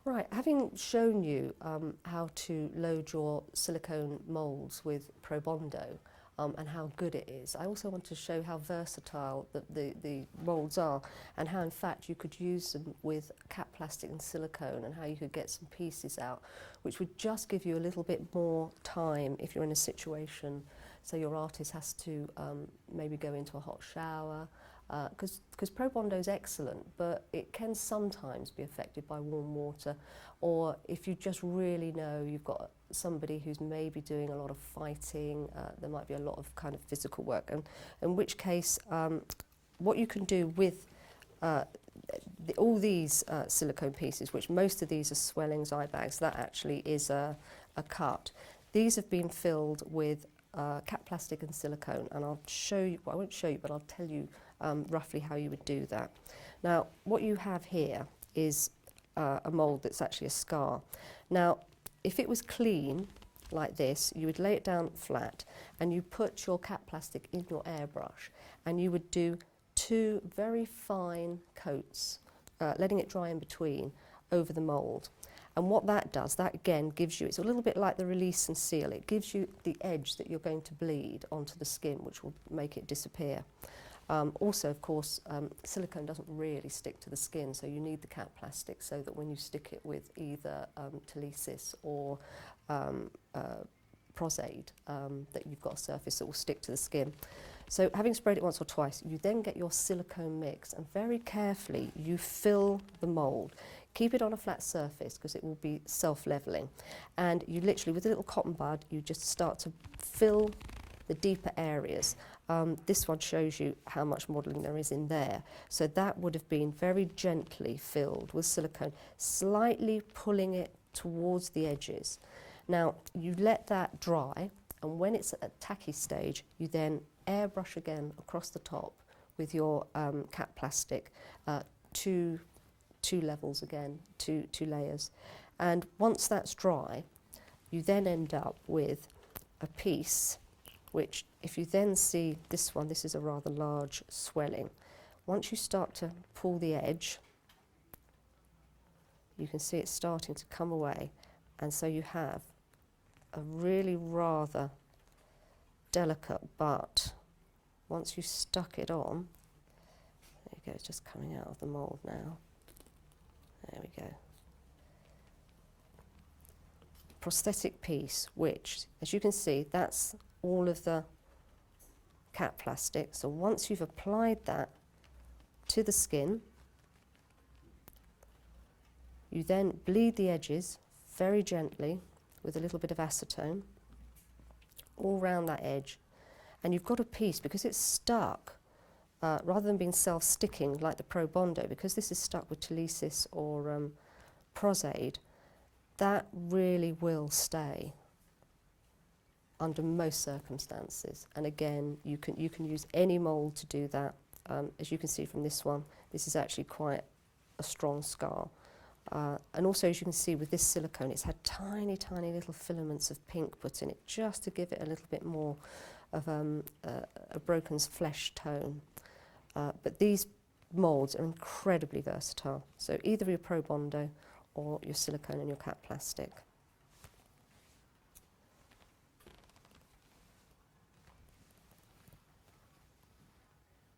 Right, having shown you how to load your silicone moulds with Pro Bondo and how good it is, I also want to show how versatile the moulds are and how in fact you could use them with cap plastic and silicone and how you could get some pieces out, which would just give you a little bit more time if you're in a situation, so your artist has to maybe go into a hot shower, because Pro Bondo is excellent, but it can sometimes be affected by warm water, or if you just really know you've got somebody who's maybe doing a lot of fighting, there might be a lot of kind of physical work, and in which case what you can do with all these silicone pieces, which most of these are swellings, eye bags, that actually is a cut. These have been filled with cap plastic and silicone, and I'll show you, well, I won't show you, but I'll tell you roughly how you would do that. Now, what you have here is a mould that's actually a scar. Now, if it was clean, like this, you would lay it down flat, and you put your cap plastic in your airbrush, and you would do 2 very fine coats, letting it dry in between, over the mould. And what that does, that again gives you, it's a little bit like the release and seal, it gives you the edge that you're going to bleed onto the skin, which will make it disappear. Also, of course, silicone doesn't really stick to the skin, so you need the cap plastic so that when you stick it with either Telesis or Prosaide, that you've got a surface that will stick to the skin. So having sprayed it once or twice, you then get your silicone mix, and very carefully you fill the mould. Keep it on a flat surface because it will be self-leveling, and you literally, with a little cotton bud, you just start to fill the deeper areas. This one shows you how much modelling there is in there. So that would have been very gently filled with silicone, slightly pulling it towards the edges. Now, you let that dry, and when it's at a tacky stage, you then airbrush again across the top with your cap plastic, two levels again, two layers. And once that's dry, you then end up with a piece which, if you then see this one, this is a rather large swelling. Once you start to pull the edge, you can see it starting to come away, and so you have a really rather delicate butt. Once you stuck it on, there you go, it's just coming out of the mould now. There we go. Prosthetic piece, which, as you can see, that's all of the cap plastic. So once you've applied that to the skin, you then bleed the edges very gently with a little bit of acetone all round that edge, and you've got a piece, because it's stuck, rather than being self-sticking like the Pro Bondo, because this is stuck with Telesis or Prosaide, that really will stay under most circumstances. And again, you can use any mould to do that. As you can see from this one, this is actually quite a strong scar. And also, as you can see with this silicone, it's had tiny, tiny little filaments of pink put in it, just to give it a little bit more of a broken flesh tone. But these moulds are incredibly versatile. So either your Pro Bondo or your silicone and your cap plastic.